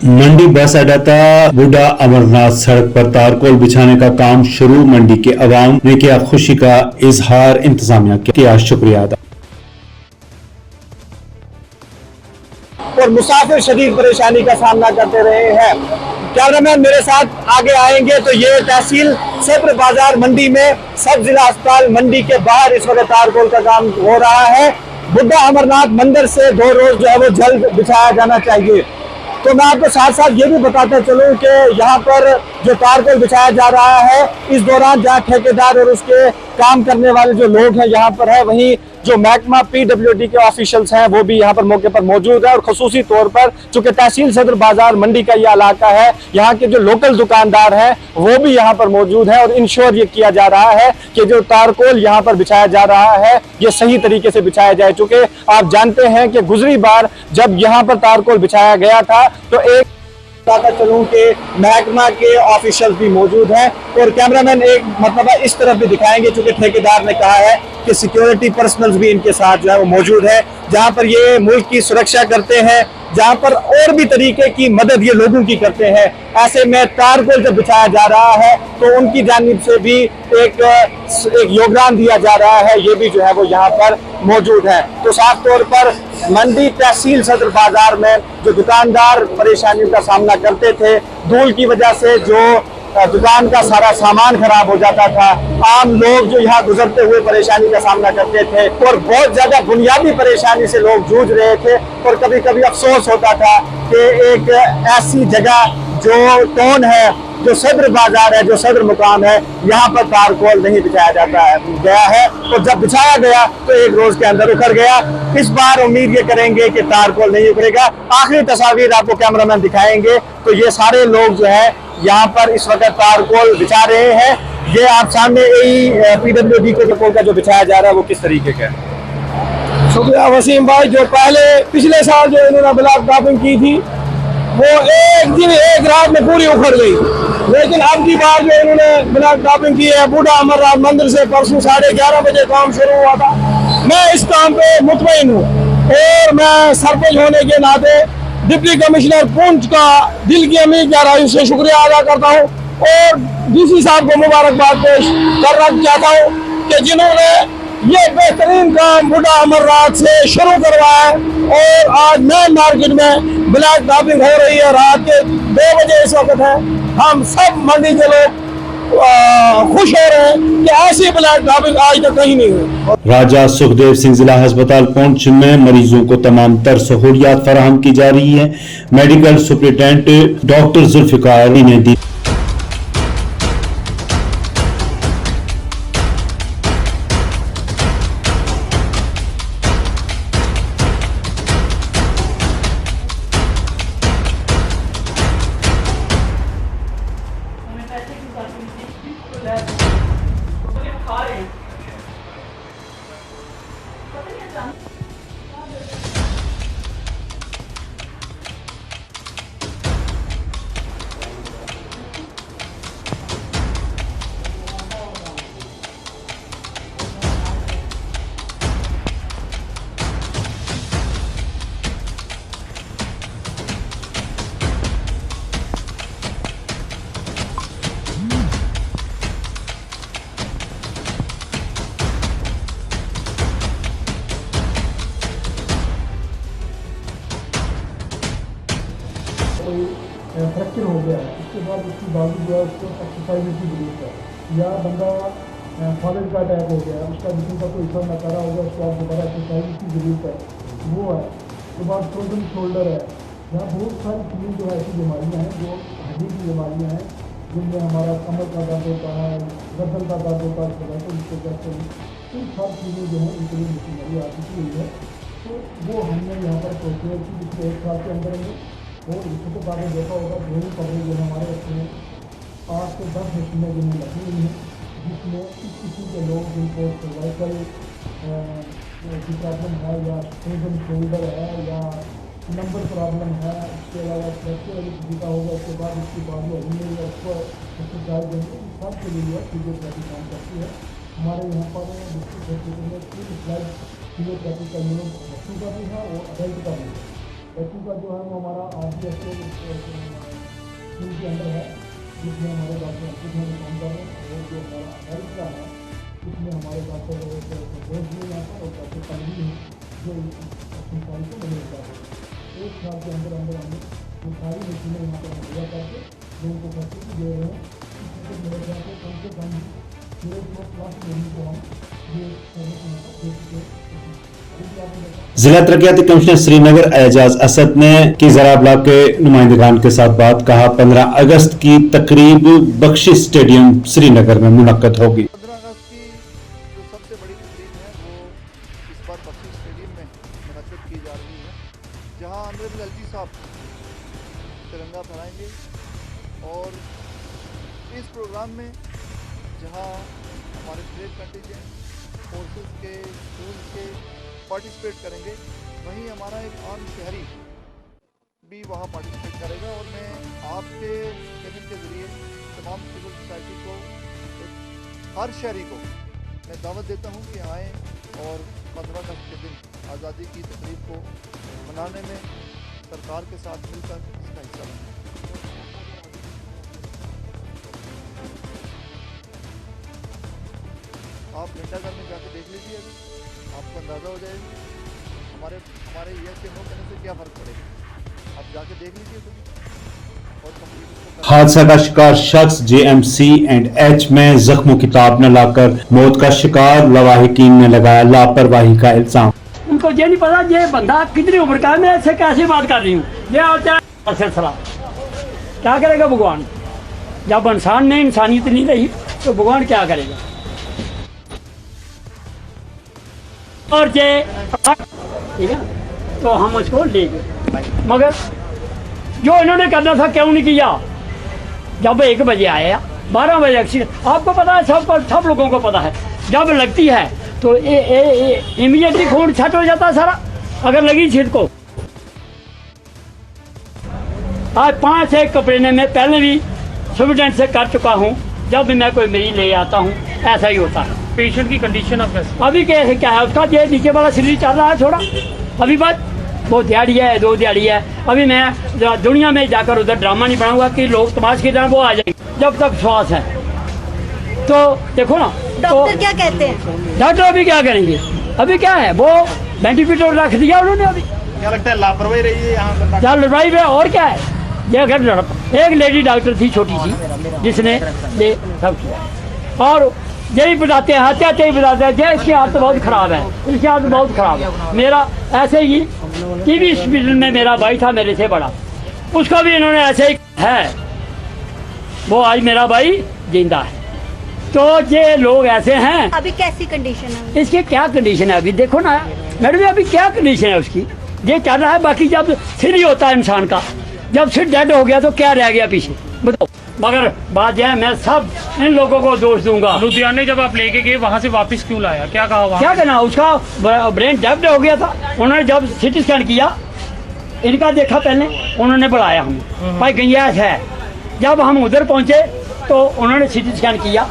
मंडी बस अड्डा था बूढ़ा अमरनाथ सड़क पर तारकोल बिछाने का काम शुरू। मंडी के अवाम ने किया खुशी का इजहार, इंतजामिया किया शुक्रिया अदा। और मुसाफिर शदीद परेशानी का सामना करते रहे हैं। कैमरामैन मेरे साथ आगे आएंगे तो ये तहसील सदर बाजार मंडी में सब जिला अस्पताल मंडी के बाहर इस वक्त तारकोल का काम हो रहा है। बुड्ढा अमरनाथ मंदिर से 2 रोज जो है वो जल्द बिछाया जाना चाहिए। तो मैं आपको साथ साथ ये भी बताता चलूं कि यहाँ पर जो तारकोल बिछाया जा रहा है, इस दौरान जहाँ ठेकेदार और उसके काम करने वाले जो लोग हैं यहाँ पर है, वहीं जो महकमा PWD के ऑफिशियल्स हैं वो भी यहाँ पर मौके पर मौजूद है। और खसूसी तौर पर चूंकि तहसील सदर बाजार मंडी का ये इलाका है, यहाँ के जो लोकल दुकानदार हैं वो भी यहाँ पर मौजूद है और इंश्योर ये किया जा रहा है कि जो तारकोल यहाँ पर बिछाया जा रहा है ये सही तरीके से बिछाया जाए। चूंकि आप जानते हैं कि गुजरी बार जब यहाँ पर तारकोल बिछाया गया था तो एक बताता चलूं कि महकमा के ऑफिशियल भी मौजूद हैं और कैमरामैन एक मतलब इस तरफ भी दिखाएंगे, चूंकि ठेकेदार ने कहा है कि सिक्योरिटी पर्सनल्स भी इनके साथ जो है वो मौजूद है, जहां पर ये मुल्क की सुरक्षा करते हैं, जहां पर और भी तरीके की मदद ये लोगों की करते हैं। ऐसे में तारकोल जब बिछाया जा रहा है तो उनकी जानिब से भी एक योगदान दिया जा रहा है, ये भी जो है वो यहाँ पर मौजूद है। तो साफ तौर पर मंडी तहसील सदर बाजार में जो दुकानदार परेशानियों का सामना करते थे, धूल की वजह से जो दुकान का सारा सामान खराब हो जाता था, आम लोग जो यहाँ गुजरते हुए परेशानी का सामना करते थे और बहुत ज्यादा बुनियादी परेशानी से लोग जूझ रहे थे। और कभी कभी अफसोस होता था कि एक ऐसी जगह जो टाउन है, जो सदर बाजार है, जो सदर मुकाम है, यहाँ पर तारकोल नहीं बिछाया गया है। और जब बिछाया गया तो 1 रोज के अंदर उखड़ गया। इस बार उम्मीद ये करेंगे कि तारकोल नहीं उखड़ेगा। आखिरी तस्वीर आपको कैमरामैन दिखाएंगे तो ये सारे लोग जो है यहाँ पर इस वक्त तारकोल बिछा रहे हैं। ये आप सामने PWD को का जो बिछाया जा रहा है वो किस तरीके का है। शुक्रिया वसीम भाई। जो पहले पिछले साल जो इन्होंने ब्लॉक टॉपिंग की थी वो एक दिन एक रात में पूरी उखड़ गई, लेकिन अब की बार जो इन्होंने ब्लॉक टॉपिंग की है, बूढ़ा अमरनाथ मंदिर से परसों 11:30 बजे काम शुरू हुआ था। मैं इस काम पे मुतमईन हूँ और मैं सरपंच होने के नाते डिप्टी कमिश्नर पुंछ का दिल की अमीर गहराई से शुक्रिया अदा करता हूँ और DC साहब को मुबारकबाद पेश करना चाहता हूँ कि जिन्होंने ये बेहतरीन काम बूढ़ा अमरनाथ से शुरू करवाया है। और आज मेन मार्केट में ब्लैक टॉपिंग हो रही है, रात के 2 बजे इस वक्त है। हम सब मंडी के लोग खुश हो रहे हैं कि ऐसी ब्लैक टॉपिंग आज तक कहीं नहीं हुई। राजा सुखदेव सिंह जिला अस्पताल पुंछ में मरीजों को तमाम तर सहूलियात फराहम की जा रही है। मेडिकल सुपरिटेंडेंट डॉक्टर जुल्फिकार ने दी फ्रैक्चर हो गया है, उसके बाद उसकी बाजू जो है उसको एक्सरसाइज की जरूरत है, या बंदा फॉलन का अटैक हो गया, उसका जिसम का कोई हिस्सा नकारा होगा, उसको आप दोबारा एक्सरसाइज की जरूरत है, वो है। उसके बाद फ्रोजन शोल्डर है। यहाँ बहुत सारी चीज़ें जो है ऐसी बीमारियाँ हैं जो हड्डी की बीमारियाँ हैं, जिनमें हमारा कमर का दर्द होता है, गर्दन का दर्द होता है, इन सब चीज़ें जो है इनके लिए मशीनरी आ चुकी हुई है। तो वो हमने यहाँ पर प्रोसेस की जिसको 1 साल के अंदर में और इसको तो आपने देखा होगा दोनों कमरे जो हमारे अपने 5 से 10 मशीनें जो लगी हुई हैं, जिसमें इस किस्म के लोग जिनको सर्वाइकल की प्रॉब्लम है, या फ्रोजन शोल्डर है, या नंबर प्रॉब्लम है, इसके अलावा फ्रैक्चर अगर किसी का होगा उसके बाद उसकी बाजू हलने या उसको एक्सरसाइज देंगे, इन सब के लिए फिजियोथेरेपी काम करती है। हमारे यहाँ पर डिस्ट्रिक्ट हॉस्पिटल में 3 स्लाइड फिजियोथेरेपी का यूनिट बच्चों का भी है और अडल्ट का भी है। बच्चों का जो है वो हमारा RDS स्कूल के अंदर है, जिसमें हमारे डॉक्टर अंकित हैं काम कर रहे हैं, और जो हमारा हेल्थ का है उसमें हमारे डॉक्टर दोष भी यहाँ पर और डॉक्टर कलवी हैं जो अपनी सारी को मिल जाते हैं। एक साल के अंदर अंदर हमने वो सारी मशीनें यहाँ पर मुहैया करके लोगों को फैसिलिटी दे रहे हैं। इससे मेरे ख्याल से कम पूरे 2+ महीने को हम ये सर्विस यहाँ पर दे चुके हैं। जिला तरक्याती कमिश्नर श्रीनगर एजाज असद ने की जरा ब्लॉक के नुमाइंदगान के साथ बात कहा। 15 अगस्त की तकरीब बख्शिश स्टेडियम श्रीनगर में मुनक्कद होगी। 15 अगस्त की जो सबसे बड़ी तकरीब है वो इस बार बख्शिश स्टेडियम में मुनक्कद की जा रही है, जहां ऑनरेबल एलजी साहब तिरंगा फहराएंगे। और इस प्रोग्राम में जहां हमारे ट्रेड कंटीजेंट फोर्सेस के स्कूल के पार्टिसिपेट करेंगे, वहीं हमारा एक आम शहरी भी वहाँ पार्टिसिपेट करेगा। और मैं आपके चैनल के ज़रिए तमाम सिविल सोसाइटी को, हर शहरी को मैं दावत देता हूँ कि आएँ और 15 अगस्त के दिन आज़ादी की तकरीब को मनाने में सरकार के साथ मिलकर इसका हिस्सा बनें। आप घंटाघर में जाके देख लीजिए, अभी आपको अंदाज़ा हो जाएगा हमारे यस या नो कहने से क्या फ़र्क पड़ेगा। आप जाके देख लीजिए कभी। और हादसा का शिकार शख्स JMC&H में जख्मों की ताप न लाकर मौत का शिकार, लवाहिकीन ने लगाया लापरवाही का इल्जाम। उनको ये नहीं पता ये बंदा कितनी उम्र का है, मैं इससे कैसे बात कर रही हूँ। ये सिलसिला क्या करेगा भगवान? जब इंसान में इंसानियत नहीं रही तो भगवान क्या करेगा? और ये ठीक है तो हम उसको ले गए, मगर जो इन्होंने करना था क्यों नहीं किया? जब 1 बजे आया, 12 बजे एक्सीडेंट, आपको पता है, सब लोगों को पता है। जब लगती है तो इमीडिएटली खून छट हो जाता है सारा, अगर लगी छीट को। आज 5-1 कपड़े में पहले भी सुविडेंट से कर चुका हूँ। जब भी मैं कोई मरीज ले आता हूँ ऐसा ही होता है। पेशेंट की कंडीशन अब कैसी? अभी कैसे क्या है उसका? ये नीचे वाला शरीर चल रहा है थोड़ा, अभी बात वो दिहाड़ी है, 2 दिहाड़ी है। अभी मैं दुनिया में जाकर उधर ड्रामा नहीं बनाऊंगा कि लोग तमाश की तरह वो आ जाएंगे। जब तक श्वास है तो देखो ना, डॉक्टर क्या कहते हैं? डॉक्टर अभी क्या करेंगे? अभी क्या है, वो वेंटिलेटर रख दिया उन्होंने। अभी क्या लगता है लापरवाही रही है यहाँ पर? क्या लड़ाई है और क्या है? ये अगर एक लेडी डॉक्टर थी छोटी सी जिसने ये सब किया, और यही बताते हैं, हत्या ही बताते हैं कि इसकी हालत बहुत ख़राब है, इसकी हालत बहुत ख़राब है। मेरा ऐसे ही टीबी हॉस्पिटल में मेरा भाई था मेरे से बड़ा, उसका भी इन्होंने ऐसे ही है, वो आज मेरा भाई जिंदा है। तो ये लोग ऐसे हैं। अभी कैसी कंडीशन है? इसकी क्या कंडीशन है अभी देखो ना मैडम, अभी क्या कंडीशन है उसकी, ये चल रहा है। बाकी जब सिर ही होता है इंसान का, जब सिर डेड हो गया तो क्या रह गया पीछे, बताओ। मगर बात यह है, मैं सब इन लोगों को दोष दूंगा। लुधियाने जब आप लेके गए वहाँ से वापस क्यों लाया? क्या कहा वहाँ? क्या कहना, उसका ब्रेन डेड हो गया था। उन्होंने जब सिटी स्कैन किया, इनका देखा पहले, उन्होंने बुलाया हमें, भाई गंजाइश है। जब हम उधर पहुँचे तो उन्होंने सिटी स्कैन किया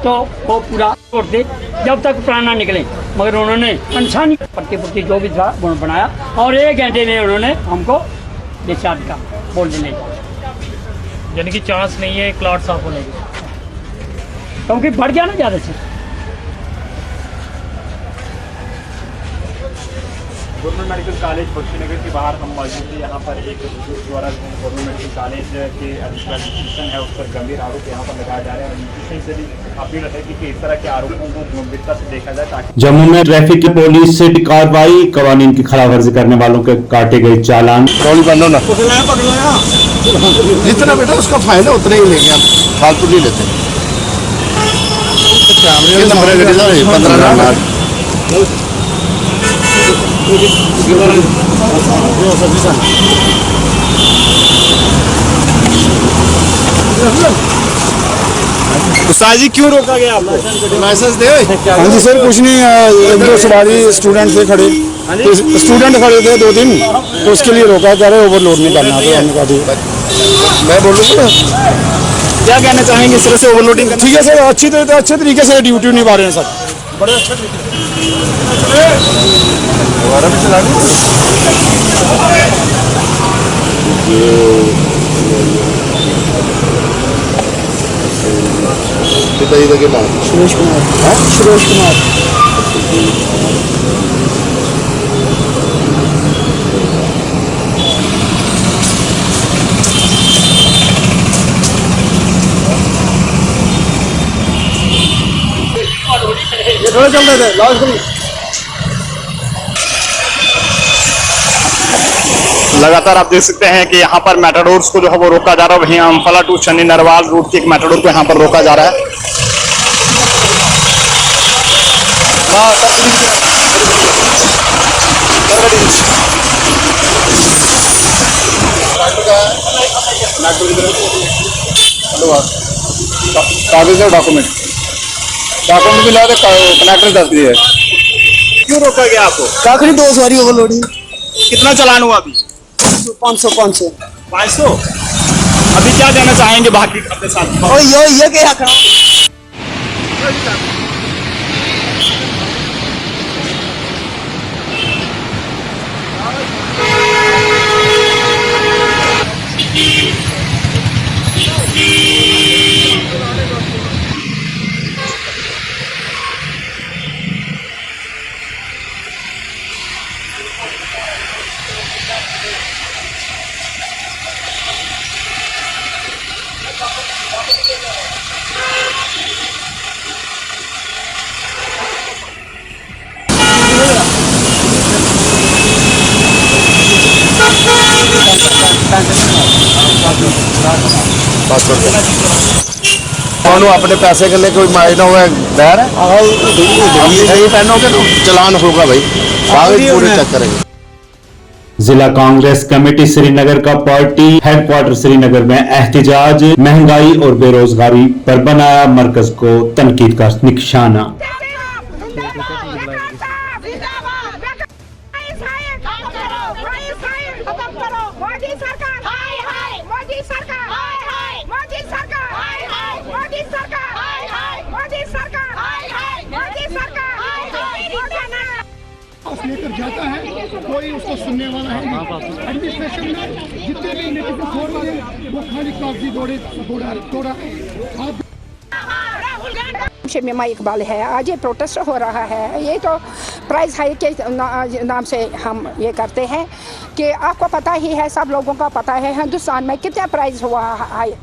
तो वो पूरा तोड़ते जब तक प्राण ना निकले, मगर उन्होंने इंसानी पट्टी जो भी था बनाया, और 1 घंटे में उन्होंने हमको डिस्चार्ज का बोल देने, यानी कि चांस नहीं है क्लॉट साफ होने की, क्योंकि बढ़ गया ना ज़्यादा से। गवर्नमेंट मेडिकल कॉलेज बख्शीनगर के बाहर हम मौजूद थे। यहाँ पर एक द्वारा गवर्नमेंट मेडिकल कॉलेज के इंस्टीट्यूशन है, उस पर गंभीर आरोप यहाँ पर लगाए जा रहे हैं, और इंस्टीट्यूशन से भी अपील है कि इस तरह के आरोपों को गंभीरता से देखा जाए ताकि। जम्मू में ट्रैफिक की पुलिस से कार्रवाई, कवानीन की खिलाफवर्जी करने वालों के काटे गए चालान। जितना बेटा उसका फायदा उतना ही लेंगे, आप फालतू नहीं लेते। नंबर है 15 उस्ताद जी क्यों रोका गया आपको? लाइसेंस दे। हाँ जी सर, कुछ नहीं, एक दो सवारी स्टूडेंट थे खड़े, तो स्टूडेंट खड़े थे 2 दिन, तो उसके लिए रोका, कह रहे ओवरलोड नहीं करना। तो हमने कहा ठीक, मैं बोलूँगा ना, क्या कहना चाहेंगे इस तरह से ओवरलोडिंग? ठीक है सर, अच्छे तरीके से ड्यूटी निभा रहे हैं सर, बड़े अच्छे तरीके दोबारा भी चला पिताजी का क्या नाम? सुरेश कुमार। सुरेश कुमार। थोड़ा चल रहे थे लास्ट में। लगातार आप देख सकते हैं कि यहाँ पर मेटाडोर्स को जो है वो रोका जा रहा है। वहीं अम्फाला टू शनि नरवाल रूट की एक मेटाडोर को यहाँ पर रोका जा रहा है। कागज और डॉक्यूमेंट भी ला दे, कनेक्टर दस दिए। क्यों रोका गया आपको? काकड़ी 2 सवारी ओवरलोडिंग। कितना चालान हुआ अभी? 500। 500। अभी क्या देना चाहेंगे बाकी अपने साथ? और ये क्या करो? कौन अपने पैसे के लिए कोई मायना हुआ बहर है? नहीं पहनोगे तो चलान होगा भाई, कागज पूरे चेक करेंगे। जिला कांग्रेस कमेटी श्रीनगर का पार्टी हेडक्वार्टर श्रीनगर में एहतजाज, महंगाई और बेरोजगारी पर बनाया मरकज को तनकीद का निशाना। लेकर जाता है कोई उसको सुनने वाला है नहीं। एडमिनिस्ट्रेशन में जितने भी नेगेटिव हो रहे हैं वो खाली कागजी तोड़ा। मीमा इकबाल है। आज ये प्रोटेस्ट हो रहा है। ये तो प्राइस हाइक के नाम से हम ये करते हैं कि आपको पता ही है, सब लोगों का पता है हिंदुस्तान में कितना प्राइस हुआ हाइक।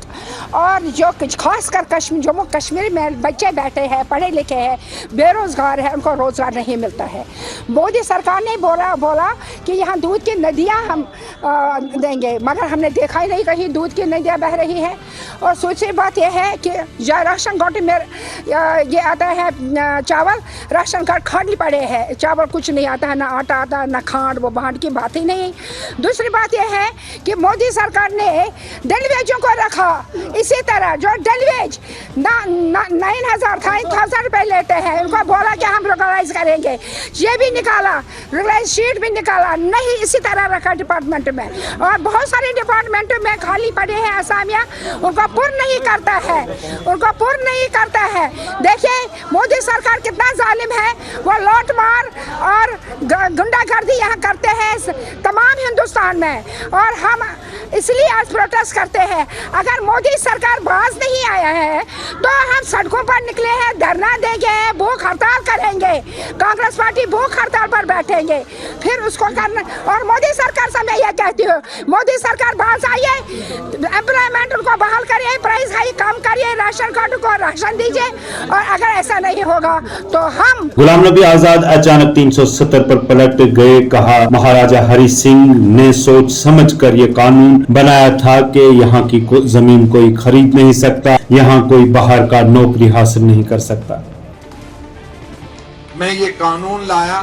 और जो खासकर जम्मू कश्मीर में बच्चे बैठे हैं, पढ़े लिखे हैं, बेरोज़गार हैं, उनको रोज़गार नहीं मिलता है। मोदी सरकार ने बोला कि यहाँ दूध की नदियाँ हम देंगे, मगर हमने देखा ही नहीं कहीं दूध की नदियाँ बह रही हैं। और दूसरी बात यह है कि राशन कार्ड में ये आता है चावल, राशन कार्ड खाली पड़े हैं, चावल कुछ नहीं आता है, ना आटा आता है, ना खांड, वो बांट की बात ही नहीं। दूसरी बात यह है कि मोदी सरकार ने डेलीवेजों को रखा इसी तरह, जो डेलीवेज 9,000 रुपये लेते हैं, उनको बोला कि हम रेगुलराइज करेंगे, ये भी निकाला, रेगुलराइज शीट भी निकाला, नहीं इसी तरह रखा डिपार्टमेंट में। और बहुत सारे डिपार्टमेंट में खाली पड़े हैं असामियाँ, उनको पूर्ण नहीं करता है। देखिए मोदी सरकार कितना जालिम है, वो लौट मार और गुंडागर्दी यहाँ करते हैं तमाम हिंदुस्तान में। और हम इसलिए आज प्रोटेस्ट करते हैं। अगर मोदी सरकार बाज नहीं आया है तो हम सड़कों पर निकले हैं, धरना देंगे, भूख हड़ताल करेंगे, कांग्रेस पार्टी भूख हड़ताल पर बैठेंगे, फिर उसको करना। और मोदी सरकार से मैं ये कहती हूँ, मोदी सरकार बाज आइए, एम्प्लॉयमेंट उनको बहाल करिए, प्राइस हाई कम करिए, राशन कार्ड को राशन दीजिए। और अगर ऐसा नहीं होगा तो हम गुलाम नबी आजाद अचानक 370 पर पलट गए, कहा महाराजा हरि सिंह ने सोच समझकर ये कानून बनाया था कि यहाँ की जमीन कोई खरीद नहीं सकता, यहाँ कोई बाहर का नौकरी हासिल नहीं कर सकता। मैं ये कानून लाया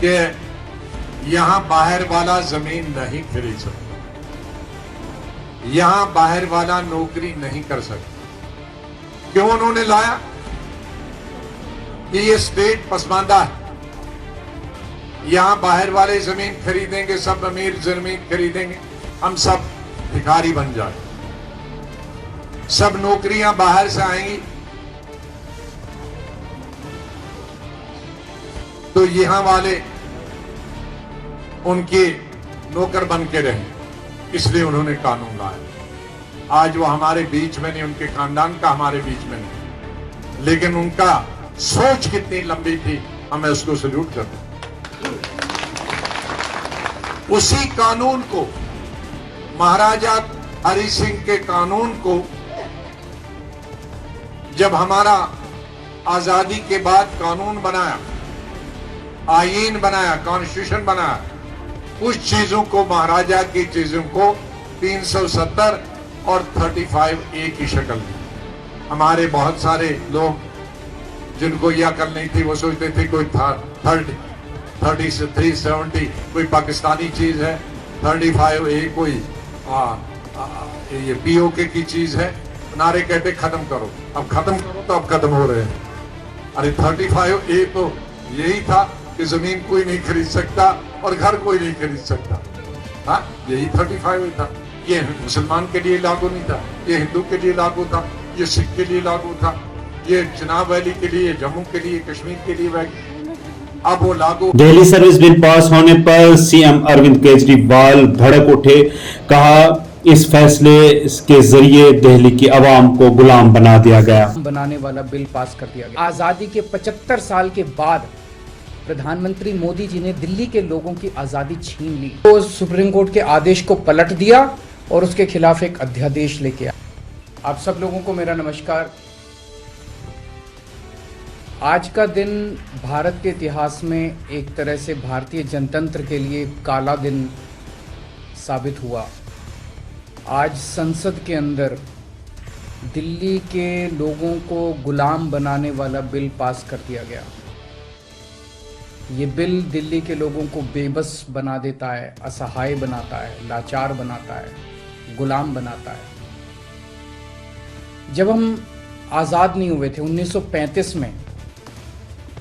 कि यहाँ बाहर वाला जमीन नहीं खरीद सकता, यहाँ बाहर वाला नौकरी नहीं कर सकता। क्यों उन्होंने लाया? कि ये स्टेट पसमानदा है, यहां बाहर वाले जमीन खरीदेंगे, सब अमीर जमीन खरीदेंगे, हम सब भिखारी बन जाए, सब नौकरियां बाहर से आएंगी, तो यहां वाले उनके नौकर बन के रहे, इसलिए उन्होंने कानून लाया। आज वो हमारे बीच में नहीं, उनके खानदान का हमारे बीच में नहीं, लेकिन उनका सोच कितनी लंबी थी, हमें उसको सल्यूट करते। उसी कानून को, महाराजा हरि सिंह के कानून को, जब हमारा आजादी के बाद कानून बनाया, आईन बनाया, कॉन्स्टिट्यूशन बनाया, उस चीजों को, महाराजा की चीजों को 370 और 35A की शक्ल दी। हमारे बहुत सारे लोग जिनको यह अकल नहीं थी, वो सोचते थे कोई 30 से 370 कोई पाकिस्तानी चीज है, 35A कोई ये POK की चीज है। नारे कहते खत्म करो, अब खत्म करो, तो अब खत्म हो रहे हैं। अरे 35A तो यही था कि जमीन कोई नहीं खरीद सकता और घर कोई नहीं खरीद सकता। हाँ, यही 35A था। ये मुसलमान के लिए लागू नहीं था, ये हिंदू के लिए लागू था, ये सिख के लिए लागू था, ये चिनाब वैली के लिए, जम्मू के लिए, कश्मीर के लिए, अब वो लागू। दिल्ली सर्विस बिल पास होने पर सीएम अरविंद केजरीवाल भड़क उठे, कहा इस फैसले के जरिए दिल्ली की आवाम को गुलाम बना दिया गया। बनाने वाला बिल पास कर दिया गया। आजादी के 75 साल के बाद प्रधानमंत्री मोदी जी ने दिल्ली के लोगों की आजादी छीन ली, तो सुप्रीम कोर्ट के आदेश को पलट दिया और उसके खिलाफ एक अध्यादेश लेके आया। आप सब लोगों को मेरा नमस्कार। आज का दिन भारत के इतिहास में एक तरह से भारतीय जनतंत्र के लिए काला दिन साबित हुआ। आज संसद के अंदर दिल्ली के लोगों को गुलाम बनाने वाला बिल पास कर दिया गया। ये बिल दिल्ली के लोगों को बेबस बना देता है, असहाय बनाता है, लाचार बनाता है, गुलाम बनाता है। जब हम आज़ाद नहीं हुए थे 1935 में,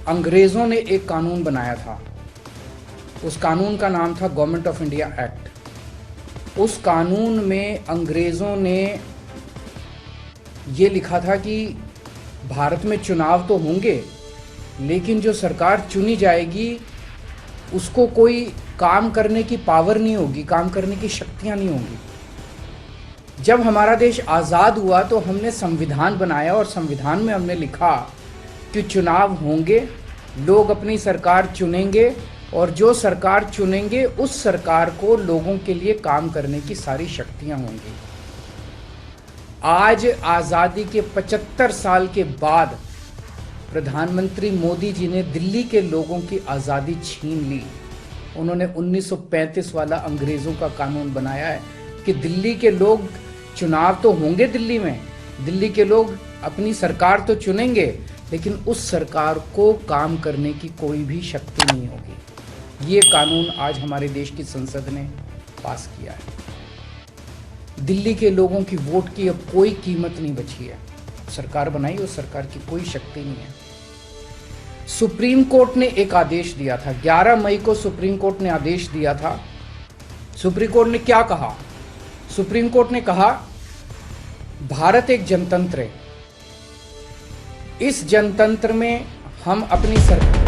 अंग्रेज़ों ने एक कानून बनाया था। उस कानून का नाम था गवर्नमेंट ऑफ इंडिया एक्ट। उस कानून में अंग्रेज़ों ने ये लिखा था कि भारत में चुनाव तो होंगे, लेकिन जो सरकार चुनी जाएगी उसको कोई काम करने की पावर नहीं होगी, काम करने की शक्तियां नहीं होंगी। जब हमारा देश आज़ाद हुआ तो हमने संविधान बनाया और संविधान में हमने लिखा कि चुनाव होंगे, लोग अपनी सरकार चुनेंगे और जो सरकार चुनेंगे उस सरकार को लोगों के लिए काम करने की सारी शक्तियां होंगी। आज आज़ादी के 75 साल के बाद प्रधानमंत्री मोदी जी ने दिल्ली के लोगों की आज़ादी छीन ली। उन्होंने 1935 वाला अंग्रेज़ों का कानून बनाया है कि दिल्ली के लोग, चुनाव तो होंगे दिल्ली में, दिल्ली के लोग अपनी सरकार तो चुनेंगे, लेकिन उस सरकार को काम करने की कोई भी शक्ति नहीं होगी। ये कानून आज हमारे देश की संसद ने पास किया है। दिल्ली के लोगों की वोट की अब कोई कीमत नहीं बची है। सरकार बनाई, उस सरकार की कोई शक्ति नहीं है। सुप्रीम कोर्ट ने एक आदेश दिया था, 11 मई को सुप्रीम कोर्ट ने आदेश दिया था। सुप्रीम कोर्ट ने क्या कहा? सुप्रीम कोर्ट ने कहा भारत एक जनतंत्र है, इस जनतंत्र में हम अपनी सरकार